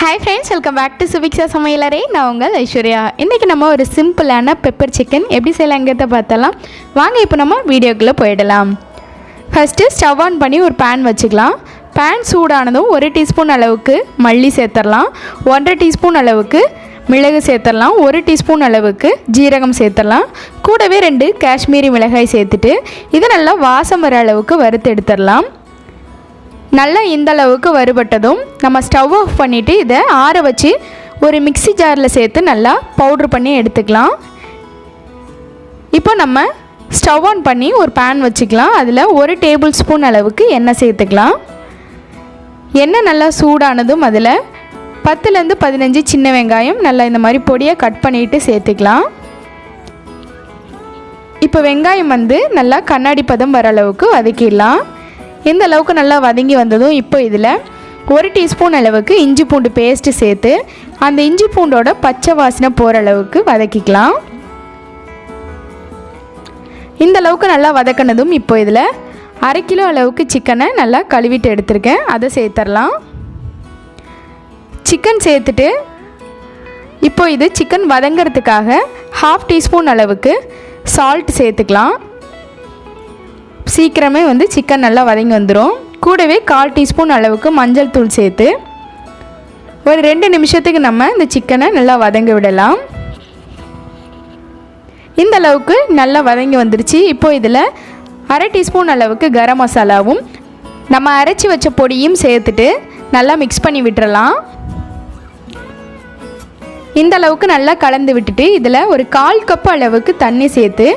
Hi friends, welcome back to Subhiksha Samayalarai. நான் உங்கள் ஐஸ்வர்யா. இன்றைக்கி நம்ம ஒரு சிம்பிளான பெப்பர் சிக்கன் எப்படி செய்யலாங்கிறத பார்த்தலாம். வாங்க இப்போ நம்ம வீடியோக்குள்ளே போயிடலாம். ஃபஸ்ட்டு ஸ்டவ் ஆன் பண்ணி ஒரு பேன் வச்சுக்கலாம். பேன் சூடானதும் 1 டீஸ்பூன் அளவுக்கு மல்லி சேர்த்துடலாம், 1.5 டீஸ்பூன் அளவுக்கு மிளகு சேர்த்துடலாம், 1 டீஸ்பூன் அளவுக்கு ஜீரகம் சேர்த்துடலாம், கூடவே 2 காஷ்மீரி மிளகாய் சேர்த்துட்டு இதை நல்லா வாசம் வர அளவுக்கு வறுத்து எடுத்துடலாம். நல்லா இந்த அளவுக்கு வறுபட்டதும் நம்ம ஸ்டவ் ஆஃப் பண்ணிவிட்டு இதை ஆற வச்சு ஒரு மிக்ஸி ஜாரில் சேர்த்து நல்லா பவுட்ரு பண்ணி எடுத்துக்கலாம். இப்போ நம்ம ஸ்டவ் ஆன் பண்ணி ஒரு பேன் வச்சுக்கலாம். அதில் 1 டேபிள் ஸ்பூன் அளவுக்கு எண்ணெய் சேர்த்துக்கலாம். எண்ணெய் நல்லா சூடானதும் அதில் 10லேருந்து 15 சின்ன வெங்காயம் நல்லா இந்த மாதிரி பொடியாக கட் பண்ணிவிட்டு சேர்த்துக்கலாம். இப்போ வெங்காயம் நல்லா கண்ணாடி பதம் வர அளவுக்கு வதக்கிடலாம். இந்த அளவுக்கு நல்லா வதங்கி வந்ததும் இப்போ இதில் 1 டீஸ்பூன் அளவுக்கு இஞ்சி பூண்டு பேஸ்ட்டு சேர்த்து அந்த இஞ்சி பூண்டோட பச்சை வாசனை போகிற அளவுக்கு வதக்கிக்கலாம். இந்த அளவுக்கு நல்லா வதக்கினதும் இப்போ இதில் 1/2 கிலோ அளவுக்கு சிக்கனை நல்லா கழுவிட்டு எடுத்துருக்கேன், அதை சேர்த்துடலாம். சிக்கன் சேர்த்துட்டு இப்போ இது சிக்கன் வதங்கிறதுக்காக 1/2 டீஸ்பூன் அளவுக்கு சால்ட் சேர்த்துக்கலாம். சீக்கிரமே சிக்கன் நல்லா வதங்கி வந்துடும். கூடவே 1/4 டீஸ்பூன் அளவுக்கு மஞ்சள் தூள் சேர்த்து ஒரு 2 நிமிஷத்துக்கு நம்ம இந்த சிக்கனை நல்லா வதங்க விடலாம். இந்த அளவுக்கு நல்லா வதங்கி வந்துருச்சு. இப்போ இதில் 1/2 டீஸ்பூன் அளவுக்கு கரம் மசாலாவும் நம்ம அரைச்சி வச்ச பொடியும் சேர்த்துட்டு நல்லா மிக்ஸ் பண்ணி விட்டுறலாம். இந்த அளவுக்கு நல்லா கலந்து விட்டுட்டு இதில் ஒரு 1/4 கப் அளவுக்கு தண்ணி சேர்த்து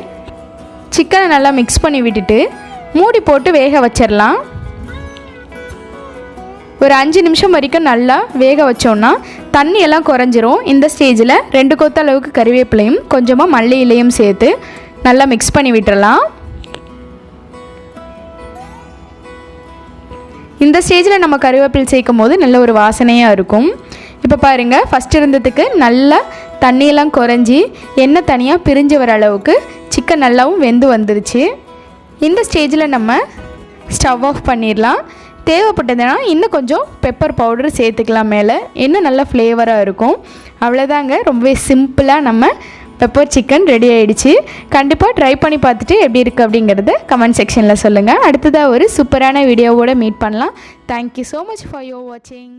சிக்கனை நல்லா மிக்ஸ் பண்ணி விட்டுட்டு மூடி போட்டு வேக வச்சிடலாம். ஒரு 5 நிமிஷம் வரைக்கும் நல்லா வேக வச்சோன்னா தண்ணியெல்லாம் குறைஞ்சிரும். இந்த ஸ்டேஜில் 2 கொத்து அளவுக்கு கறிவேப்பிலையும் கொஞ்சமாக மல்லி இலையும் சேர்த்து நல்லா மிக்ஸ் பண்ணி விட்டுறலாம். இந்த ஸ்டேஜில் நம்ம கறிவேப்பிலை சேர்க்கும் போது நல்ல ஒரு வாசனையாக இருக்கும். இப்போ பாருங்கள், ஃபஸ்ட் இருந்ததுக்கு நல்லா தண்ணியெல்லாம் குறைஞ்சி எண்ணெய் தனியாக பிரிஞ்சு வர அளவுக்கு சிக்கன் நல்லாவும் வெந்து வந்துருச்சு. இந்த ஸ்டேஜில் நம்ம ஸ்டவ் ஆஃப் பண்ணிடலாம். தேவைப்பட்டதுன்னா இன்னும் கொஞ்சம் பெப்பர் பவுடர் சேர்த்துக்கலாம் மேலே, இன்னும் நல்லா ஃப்ளேவராக இருக்கும். அவ்வளோதாங்க, ரொம்பவே சிம்பிளாக நம்ம பெப்பர் சிக்கன் ரெடி ஆகிடுச்சு. கண்டிப்பாக ட்ரை பண்ணி பார்த்துட்டு எப்படி இருக்குது அப்படிங்கிறத கமெண்ட் செக்ஷனில் சொல்லுங்கள். அடுத்ததாக ஒரு சூப்பரான வீடியோவோடு மீட் பண்ணலாம். Thank you so much for your வாட்சிங்.